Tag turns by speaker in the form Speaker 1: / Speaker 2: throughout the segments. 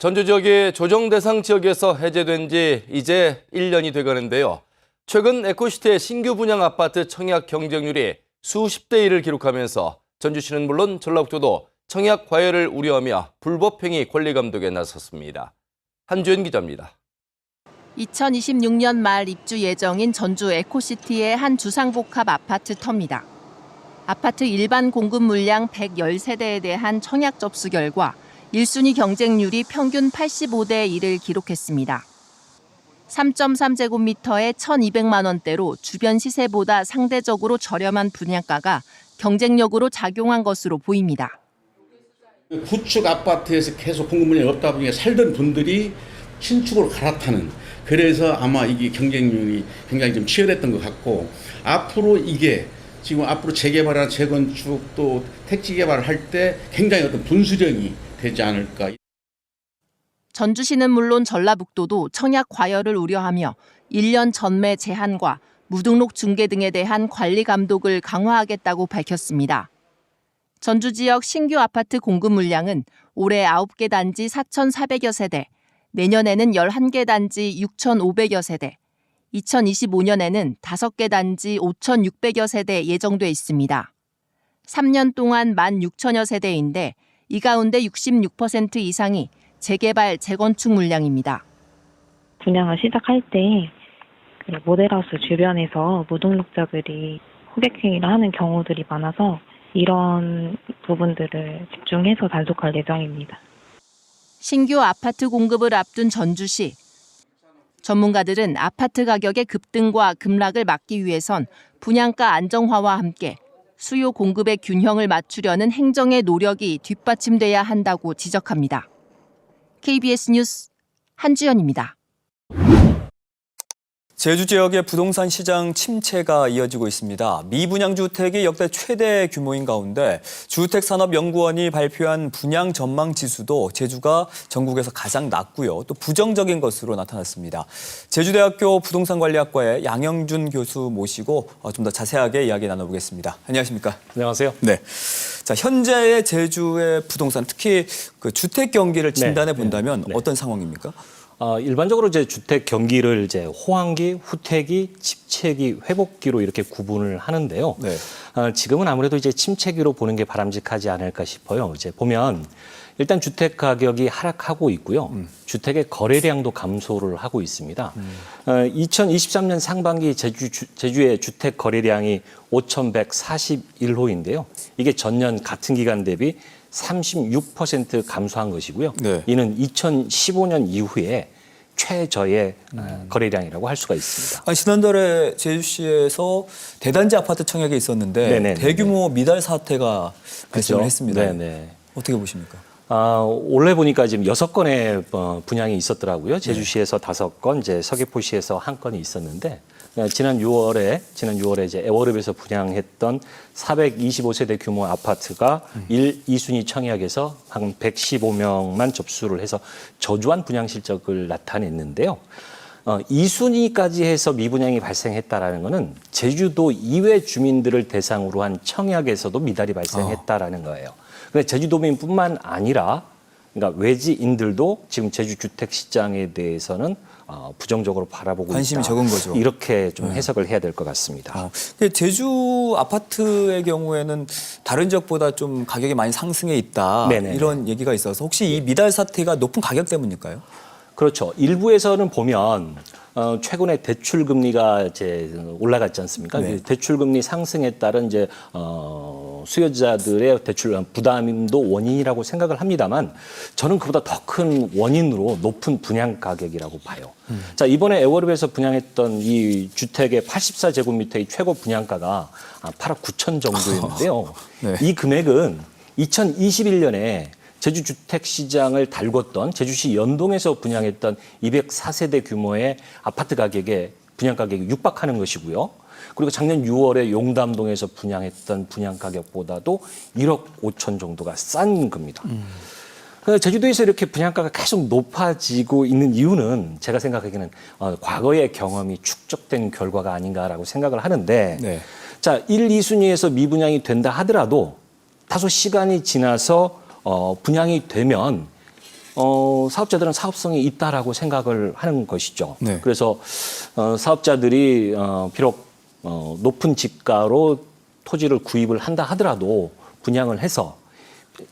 Speaker 1: 전주 지역이 조정 대상 지역에서 해제된 지 이제 1년이 돼가는데요. 최근 에코시티의 신규 분양 아파트 청약 경쟁률이 수십 대 1을 기록하면서 전주시는 물론 전라북도도 청약 과열을 우려하며 불법행위 권리 감독에 나섰습니다. 한주연 기자입니다.
Speaker 2: 2026년 말 입주 예정인 전주 에코시티의 한 주상복합 아파트 터입니다. 아파트 일반 공급 물량 110세대에 대한 청약 접수 결과 1순위 경쟁률이 평균 85대 1을 기록했습니다. 3.3제곱미터에 1,200만 원대로 주변 시세보다 상대적으로 저렴한 분양가가 경쟁력으로 작용한 것으로 보입니다.
Speaker 3: 구축 아파트에서 계속 공급 물량이 없다 보니까 살던 분들이 신축으로 갈아타는, 그래서 아마 이게 경쟁률이 굉장히 좀 치열했던 것 같고, 앞으로 이게 지금 앞으로 재개발이나 재건축 또 택지 개발을 할 때 굉장히 어떤 분수령이 되지 않을까.
Speaker 2: 전주시는 물론 전라북도도 청약 과열을 우려하며 1년 전매 제한과 무등록 중개 등에 대한 관리 감독을 강화하겠다고 밝혔습니다. 전주 지역 신규 아파트 공급 물량은 올해 9개 단지 4,400여 세대, 내년에는 11개 단지 6,500여 세대, 2025년에는 5개 단지 5,600여 세대 예정돼 있습니다. 3년 동안 16,000여 세대인데 이 가운데 66% 이상이 재개발, 재건축 물량입니다.
Speaker 4: 분양을 시작할 때 모델하우스 주변에서 무등록자들이 호객행위를 하는 경우들이 많아서 이런 부분들을 집중해서 단속할 예정입니다.
Speaker 2: 신규 아파트 공급을 앞둔 전주시. 전문가들은 아파트 가격의 급등과 급락을 막기 위해선 분양가 안정화와 함께 수요 공급의 균형을 맞추려는 행정의 노력이 뒷받침돼야 한다고 지적합니다. KBS 뉴스 한주연입니다.
Speaker 5: 제주 지역의 부동산 시장 침체가 이어지고 있습니다. 미분양 주택이 역대 최대 규모인 가운데 주택산업연구원이 발표한 분양 전망 지수도 제주가 전국에서 가장 낮고요. 또 부정적인 것으로 나타났습니다. 제주대학교 부동산관리학과의 양영준 교수 모시고 좀 더 자세하게 이야기 나눠보겠습니다. 안녕하십니까?
Speaker 6: 안녕하세요.
Speaker 5: 네. 자, 현재의 제주의 부동산, 특히 그 주택 경기를 진단해 본다면 어떤 상황입니까?
Speaker 6: 일반적으로 이제 주택 경기를 이제 호황기, 후퇴기, 침체기, 회복기로 이렇게 구분을 하는데요.
Speaker 5: 네.
Speaker 6: 지금은 아무래도 이제 침체기로 보는 게 바람직하지 않을까 싶어요. 이제 보면 일단 주택 가격이 하락하고 있고요. 주택의 거래량도 감소를 하고 있습니다. 2023년 상반기 제주의 주택 거래량이 5,141호인데요. 이게 전년 같은 기간 대비 36% 감소한 것이고요.
Speaker 5: 네.
Speaker 6: 이는 2015년 이후에 최저의 거래량이라고 할 수가 있습니다.
Speaker 5: 지난달에 제주시에서 대단지 아파트 청약이 있었는데
Speaker 6: 네네네네.
Speaker 5: 대규모 미달 사태가 발생을
Speaker 6: 그렇죠?
Speaker 5: 했습니다.
Speaker 6: 네네.
Speaker 5: 어떻게 보십니까?
Speaker 6: 올해 보니까 지금 6건의 분양이 있었더라고요. 제주시에서 5건, 이제 서귀포시에서 1건이 있었는데 지난 6월에 이제 에워랩에서 분양했던 425세대 규모 아파트가 1, 2순위 청약에서 한 115명만 접수를 해서 저조한 분양 실적을 나타냈는데요. 2순위까지 해서 미분양이 발생했다라는 것은 제주도 이외 주민들을 대상으로 한 청약에서도 미달이 발생했다라는 거예요. 근데 제주도민뿐만 아니라 그러니까 외지인들도 지금 제주 주택 시장에 대해서는 부정적으로 바라보고
Speaker 5: 관심이
Speaker 6: 있다.
Speaker 5: 적은 거죠.
Speaker 6: 이렇게 좀 해석을 해야 될 것 같습니다.
Speaker 5: 제주 아파트의 경우에는 다른 지역보다 좀 가격이 많이 상승해 있다.
Speaker 6: 네네.
Speaker 5: 이런 얘기가 있어서 혹시 이 미달 사태가 높은 가격 때문일까요?
Speaker 6: 그렇죠. 일부에서는 보면 최근에 대출 금리가 이제 올라갔지 않습니까?
Speaker 5: 네.
Speaker 6: 대출 금리 상승에 따른 이제 수요자들의 대출 부담도 원인이라고 생각을 합니다만 저는 그보다 더 큰 원인으로 높은 분양 가격이라고 봐요. 자, 이번에 에워랩에서 분양했던 이 주택의 84제곱미터의 최고 분양가가 8억 9천 정도였는데요.
Speaker 5: 네.
Speaker 6: 이 금액은 2021년에 제주 주택 시장을 달궜던 제주시 연동에서 분양했던 204세대 규모의 아파트 가격에 분양 가격이 육박하는 것이고요. 그리고 작년 6월에 용담동에서 분양했던 분양 가격보다도 1억 5천 정도가 싼 겁니다. 제주도에서 이렇게 분양가가 계속 높아지고 있는 이유는 제가 생각하기에는 과거의 경험이 축적된 결과가 아닌가라고 생각을 하는데
Speaker 5: 네.
Speaker 6: 자, 1, 2순위에서 미분양이 된다 하더라도 다소 시간이 지나서 분양이 되면 사업자들은 사업성이 있다라고 생각을 하는 것이죠.
Speaker 5: 네.
Speaker 6: 그래서 사업자들이 비록 높은 지가로 토지를 구입을 한다 하더라도 분양을 해서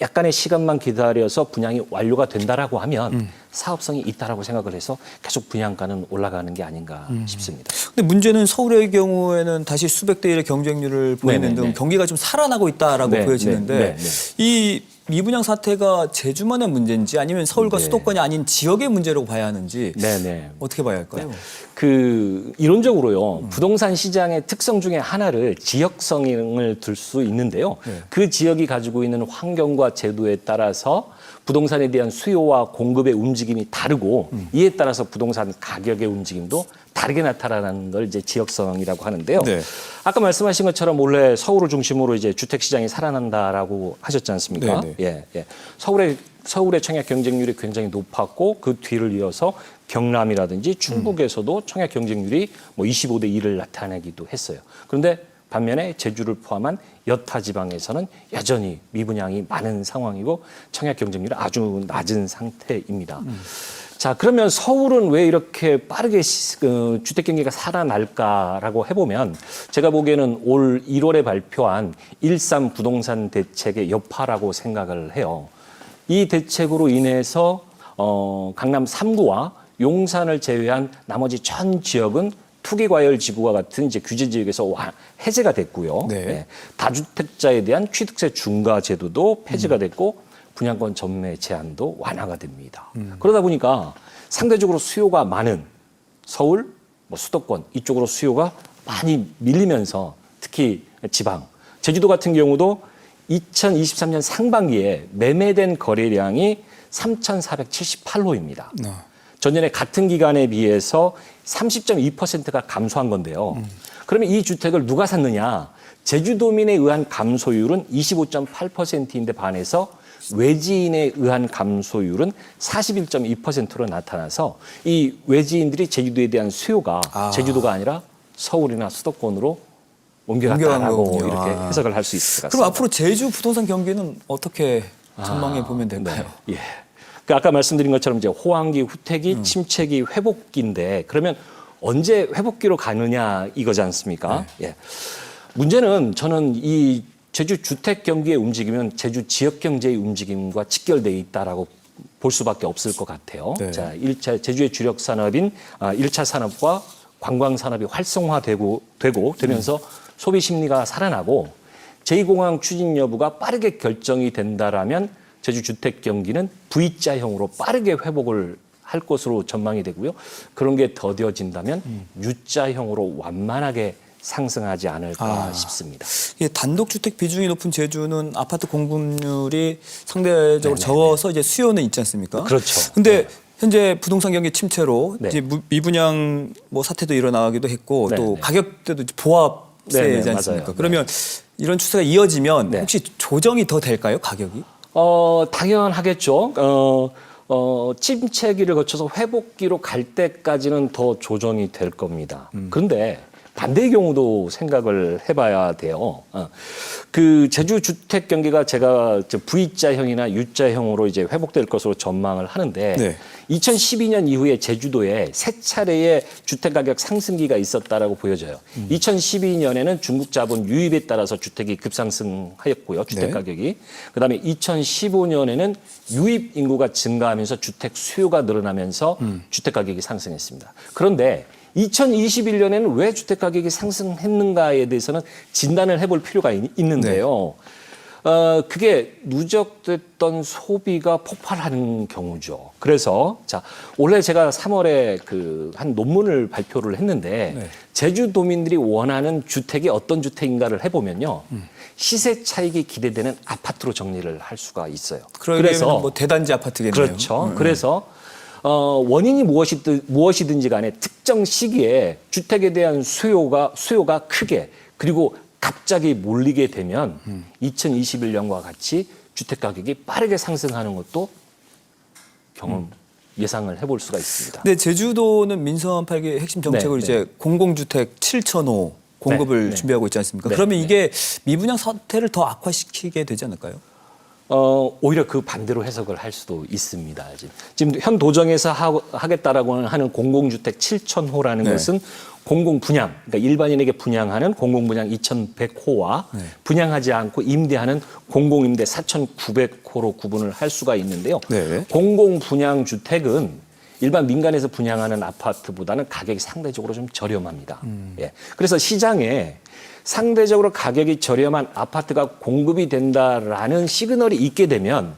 Speaker 6: 약간의 시간만 기다려서 분양이 완료가 된다라고 하면 사업성이 있다라고 생각을 해서 계속 분양가는 올라가는 게 아닌가 싶습니다.
Speaker 5: 근데 문제는 서울의 경우에는 다시 수백 대 1의 경쟁률을 보이는
Speaker 6: 네네네.
Speaker 5: 등 경기가 좀 살아나고 있다라고
Speaker 6: 네,
Speaker 5: 보여지는데
Speaker 6: 네, 네,
Speaker 5: 이 미분양 사태가 제주만의 문제인지 아니면 서울과
Speaker 6: 네.
Speaker 5: 수도권이 아닌 지역의 문제라고 봐야 하는지
Speaker 6: 네네.
Speaker 5: 어떻게 봐야 할까요?
Speaker 6: 이론적으로요, 부동산 시장의 특성 중에 하나를 지역성을 들 수 있는데요.
Speaker 5: 네.
Speaker 6: 그 지역이 가지고 있는 환경과 제도에 따라서 부동산에 대한 수요와 공급의 움직임이 다르고 이에 따라서 부동산 가격의 움직임도 다르게 나타나는 걸 이제 지역성이라고 하는데요.
Speaker 5: 네.
Speaker 6: 아까 말씀하신 것처럼 원래 서울을 중심으로 이제 주택 시장이 살아난다라고 하셨지 않습니까?
Speaker 5: 네네.
Speaker 6: 예. 서울의 청약 경쟁률이 굉장히 높았고 그 뒤를 이어서 경남이라든지 충북에서도 청약 경쟁률이 뭐 25대 1을 나타내기도 했어요. 그런데 반면에 제주를 포함한 여타 지방에서는 여전히 미분양이 많은 상황이고 청약 경쟁률이 아주 낮은 상태입니다. 자, 그러면 서울은 왜 이렇게 빠르게 주택 경기가 살아날까라고 해보면 제가 보기에는 올 1월에 발표한 1.3 부동산 대책의 여파라고 생각을 해요. 이 대책으로 인해서 강남 3구와 용산을 제외한 나머지 전 지역은 투기과열지구와 같은 이제 규제 지역에서 해제가 됐고요.
Speaker 5: 네.
Speaker 6: 네. 다주택자에 대한 취득세 중과 제도도 폐지가 됐고 분양권 전매 제한도 완화가 됩니다. 그러다 보니까 상대적으로 수요가 많은 서울, 수도권 이쪽으로 수요가 많이 밀리면서 특히 지방, 제주도 같은 경우도 2023년 상반기에 매매된 거래량이 3,478호입니다. 전년에 같은 기간에 비해서 30.2%가 감소한 건데요. 그러면 이 주택을 누가 샀느냐? 제주도민에 의한 감소율은 25.8%인데 반해서 외지인에 의한 감소율은 41.2%로 나타나서 이 외지인들이 제주도에 대한 수요가 제주도가 아니라 서울이나 수도권으로 옮겨갔다라고
Speaker 5: 거군요.
Speaker 6: 이렇게 해석을 할 수 있을 것 같습니다.
Speaker 5: 그럼 앞으로 제주 부동산 경기는 어떻게 전망해 보면 될까요?
Speaker 6: 네. 예. 그 아까 말씀드린 것처럼 이제 호황기, 후퇴기, 침체기, 회복기인데 그러면 언제 회복기로 가느냐 이거지 않습니까? 예. 문제는 저는 이 제주 주택 경기의 움직임은 제주 지역 경제의 움직임과 직결되어 있다라고 볼 수밖에 없을 것 같아요.
Speaker 5: 네.
Speaker 6: 자, 제주의 주력 산업인 1차 산업과 관광 산업이 되면서 소비 심리가 살아나고 제2공항 추진 여부가 빠르게 결정이 된다라면 제주 주택 경기는 V자형으로 빠르게 회복을 할 것으로 전망이 되고요. 그런 게 더뎌진다면 U자형으로 완만하게 상승하지 않을까 싶습니다.
Speaker 5: 예, 단독주택 비중이 높은 제주는 아파트 공급률이 상대적으로 적어서 이제 수요는 있지 않습니까?
Speaker 6: 그렇죠.
Speaker 5: 근데 현재 부동산 경기 침체로
Speaker 6: 네.
Speaker 5: 이제 미분양 사태도 일어나기도 했고
Speaker 6: 네,
Speaker 5: 또
Speaker 6: 네.
Speaker 5: 가격대도
Speaker 6: 네,
Speaker 5: 보합세이지
Speaker 6: 네,
Speaker 5: 않습니까?
Speaker 6: 맞아요.
Speaker 5: 그러면 이런 추세가 이어지면
Speaker 6: 네.
Speaker 5: 혹시 조정이 더 될까요, 가격이?
Speaker 6: 당연하겠죠. 침체기를 거쳐서 회복기로 갈 때까지는 더 조정이 될 겁니다. 그런데 반대의 경우도 생각을 해봐야 돼요. 그 제주 주택 경기가 제가 V자형이나 U자형으로 이제 회복될 것으로 전망을 하는데
Speaker 5: 네.
Speaker 6: 2012년 이후에 제주도에 세 차례의 주택 가격 상승기가 있었다라고 보여져요. 2012년에는 중국 자본 유입에 따라서 주택이 급상승하였고요. 주택
Speaker 5: 네.
Speaker 6: 가격이. 그다음에 2015년에는 유입 인구가 증가하면서 주택 수요가 늘어나면서 주택 가격이 상승했습니다. 그런데 2021년에는 왜 주택 가격이 상승했는가에 대해서는 진단을 해볼 필요가 있는데요. 그게 누적됐던 소비가 폭발하는 경우죠. 그래서 자 올해 제가 3월에 한 논문을 발표를 했는데
Speaker 5: 네.
Speaker 6: 제주도민들이 원하는 주택이 어떤 주택인가를 해보면요. 시세 차익이 기대되는 아파트로 정리를 할 수가 있어요.
Speaker 5: 그래서 대단지 아파트겠네요.
Speaker 6: 그렇죠. 그래서 원인이 무엇이든지 간에 특정 시기에 주택에 대한 수요가 크게 그리고 갑자기 몰리게 되면 2021년과 같이 주택 가격이 빠르게 상승하는 것도 예상을 해볼 수가 있습니다.
Speaker 5: 근데 제주도는 민선 8기 핵심 정책으로
Speaker 6: 네,
Speaker 5: 이제 공공주택 7,000호 공급을
Speaker 6: 네.
Speaker 5: 준비하고 있지 않습니까?
Speaker 6: 네,
Speaker 5: 그러면
Speaker 6: 네.
Speaker 5: 이게 미분양 사태를 더 악화시키게 되지 않을까요?
Speaker 6: 오히려 그 반대로 해석을 할 수도 있습니다. 지금 현 도정에서 하겠다라고 하는 공공주택 7,000호라는 것은 공공분양, 그러니까 일반인에게 분양하는 공공분양 2,100호와 분양하지 않고 임대하는 공공임대 4,900호로 구분을 할 수가 있는데요.
Speaker 5: 네.
Speaker 6: 공공분양주택은 일반 민간에서 분양하는 아파트보다는 가격이 상대적으로 좀 저렴합니다. 예. 그래서 시장에 상대적으로 가격이 저렴한 아파트가 공급이 된다라는 시그널이 있게 되면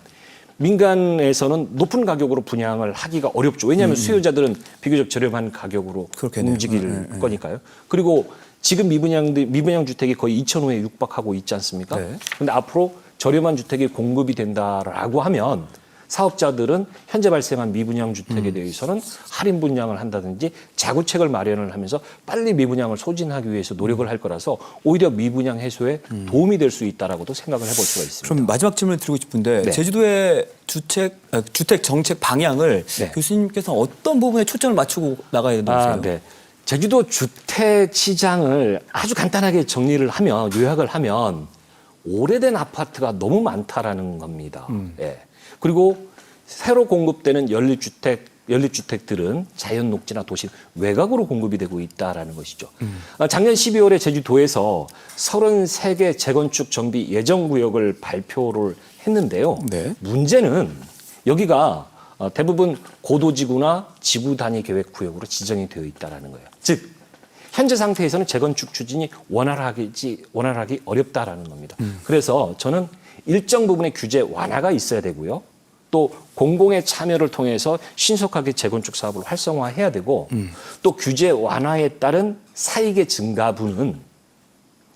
Speaker 6: 민간에서는 높은 가격으로 분양을 하기가 어렵죠. 왜냐하면 수요자들은 비교적 저렴한 가격으로
Speaker 5: 그렇겠네요.
Speaker 6: 움직일 거니까요. 그리고 지금 미분양 주택이 거의 2,000호에 육박하고 있지 않습니까? 그런데 앞으로 저렴한 주택이 공급이 된다라고 하면 사업자들은 현재 발생한 미분양 주택에 대해서는 할인 분양을 한다든지 자구책을 마련을 하면서 빨리 미분양을 소진하기 위해서 노력을 할 거라서 오히려 미분양 해소에 도움이 될 수 있다라고도 생각을 해볼 수가 있습니다.
Speaker 5: 그럼 마지막 질문을 드리고 싶은데
Speaker 6: 네.
Speaker 5: 제주도의 주택 정책 방향을
Speaker 6: 네.
Speaker 5: 교수님께서 어떤 부분에 초점을 맞추고 나가야 된다고 생각하세요?
Speaker 6: 네. 제주도 주택 시장을 아주 간단하게 정리를 하면 요약을 하면 오래된 아파트가 너무 많다라는 겁니다. 예. 그리고 새로 공급되는 연립주택들은 자연 녹지나 도시 외곽으로 공급이 되고 있다라는 것이죠. 작년 12월에 제주도에서 33개 재건축 정비 예정구역을 발표를 했는데요.
Speaker 5: 네.
Speaker 6: 문제는 여기가 대부분 고도지구나 지구 단위 계획 구역으로 지정이 되어 있다라는 거예요. 즉 현재 상태에서는 재건축 추진이 원활하기 어렵다라는 겁니다. 그래서 저는 일정 부분의 규제 완화가 있어야 되고요. 또 공공의 참여를 통해서 신속하게 재건축 사업을 활성화해야 되고 또 규제 완화에 따른 사익의 증가분은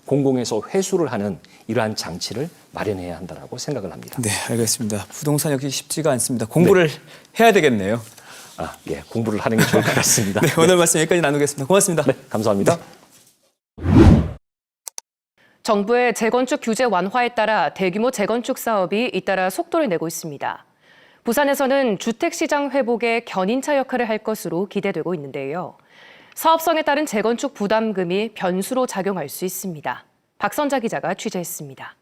Speaker 6: 공공에서 회수를 하는 이러한 장치를 마련해야 한다고 생각을 합니다.
Speaker 5: 네, 알겠습니다. 부동산 역시 쉽지가 않습니다. 공부를 해야 되겠네요.
Speaker 6: 예, 공부를 하는 게 좋을 것 같습니다.
Speaker 5: 네, 오늘 말씀 여기까지 나누겠습니다. 고맙습니다.
Speaker 6: 네, 감사합니다.
Speaker 7: 정부의 재건축 규제 완화에 따라 대규모 재건축 사업이 잇따라 속도를 내고 있습니다. 부산에서는 주택시장 회복에 견인차 역할을 할 것으로 기대되고 있는데요. 사업성에 따른 재건축 부담금이 변수로 작용할 수 있습니다. 박선자 기자가 취재했습니다.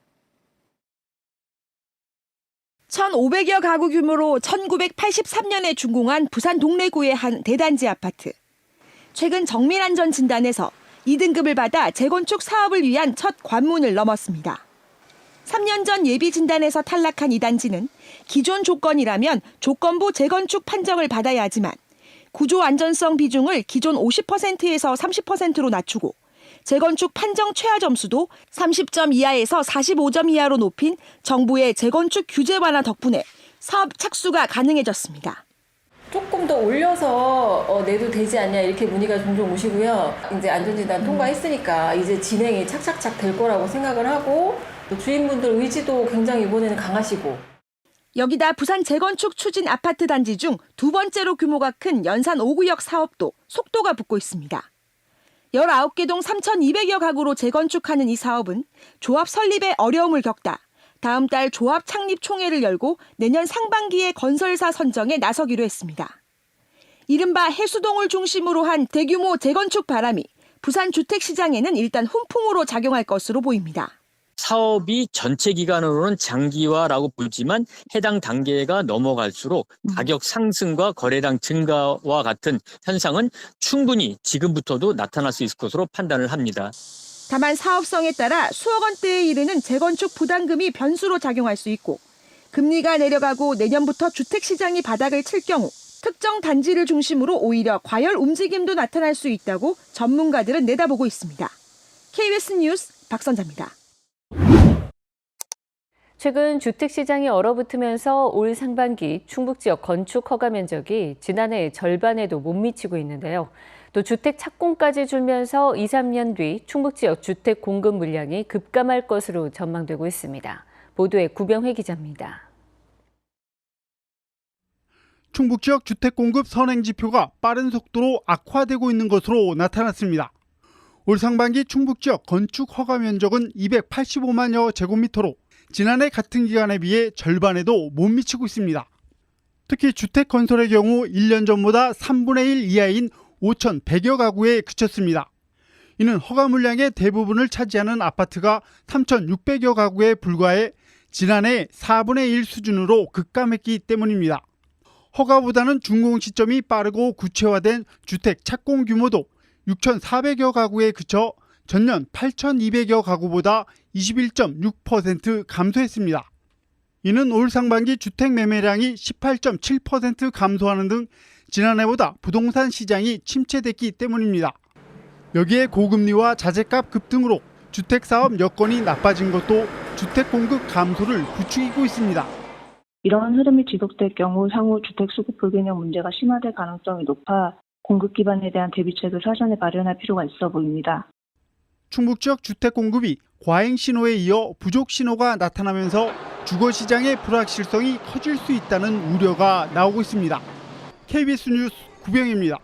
Speaker 8: 1,500여 가구 규모로 1983년에 준공한 부산 동래구의 한 대단지 아파트. 최근 정밀안전 진단에서 2등급을 받아 재건축 사업을 위한 첫 관문을 넘었습니다. 3년 전 예비 진단에서 탈락한 이 단지는 기존 조건이라면 조건부 재건축 판정을 받아야 하지만 구조 안전성 비중을 기존 50%에서 30%로 낮추고 재건축 판정 최하 점수도 30점 이하에서 45점 이하로 높인 정부의 재건축 규제 완화 덕분에 사업 착수가 가능해졌습니다.
Speaker 9: 조금 더 올려서 내도 되지 않냐 이렇게 문의가 종종 오시고요. 이제 안전진단 통과했으니까 이제 진행이 착착착 될 거라고 생각을 하고 또 주인분들 의지도 굉장히 이번에는 강하시고.
Speaker 8: 여기다 부산 재건축 추진 아파트 단지 중 두 번째로 규모가 큰 연산 5구역 사업도 속도가 붙고 있습니다. 19개 동 3,200여 가구로 재건축하는 이 사업은 조합 설립에 어려움을 겪다 다음 달 조합 창립 총회를 열고 내년 상반기에 건설사 선정에 나서기로 했습니다. 이른바 해수동을 중심으로 한 대규모 재건축 바람이 부산 주택시장에는 일단 훈풍으로 작용할 것으로 보입니다.
Speaker 10: 사업이 전체 기간으로는 장기화라고 보지만 해당 단계가 넘어갈수록 가격 상승과 거래량 증가와 같은 현상은 충분히 지금부터도 나타날 수 있을 것으로 판단을 합니다.
Speaker 8: 다만 사업성에 따라 수억 원대에 이르는 재건축 부담금이 변수로 작용할 수 있고 금리가 내려가고 내년부터 주택시장이 바닥을 칠 경우 특정 단지를 중심으로 오히려 과열 움직임도 나타날 수 있다고 전문가들은 내다보고 있습니다. KBS 뉴스 박선자입니다.
Speaker 11: 최근 주택시장이 얼어붙으면서 올 상반기 충북 지역 건축 허가 면적이 지난해 절반에도 못 미치고 있는데요. 또 주택 착공까지 줄면서 2, 3년 뒤 충북 지역 주택 공급 물량이 급감할 것으로 전망되고 있습니다. 보도에 구병회 기자입니다.
Speaker 12: 충북 지역 주택 공급 선행 지표가 빠른 속도로 악화되고 있는 것으로 나타났습니다. 올 상반기 충북 지역 건축 허가 면적은 285만여 제곱미터로 지난해 같은 기간에 비해 절반에도 못 미치고 있습니다. 특히 주택 건설의 경우 1년 전보다 3분의 1 이하인 5,100여 가구에 그쳤습니다. 이는 허가 물량의 대부분을 차지하는 아파트가 3,600여 가구에 불과해 지난해 4분의 1 수준으로 급감했기 때문입니다. 허가보다는 준공 시점이 빠르고 구체화된 주택 착공 규모도 6,400여 가구에 그쳐 전년 8,200여 가구보다 21.6% 감소했습니다. 이는 올 상반기 주택 매매량이 18.7% 감소하는 등 지난해보다 부동산 시장이 침체됐기 때문입니다. 여기에 고금리와 자재값 급등으로 주택사업 여건이 나빠진 것도 주택 공급 감소를 부추기고 있습니다.
Speaker 13: 이러한 흐름이 지속될 경우 향후 주택 수급 불균형 문제가 심화될 가능성이 높아 공급 기반에 대한 대비책을 사전에 마련할 필요가 있어 보입니다.
Speaker 12: 충북 지역 주택 공급이 과잉 신호에 이어 부족 신호가 나타나면서 주거 시장의 불확실성이 커질 수 있다는 우려가 나오고 있습니다. KBS 뉴스 구병입니다.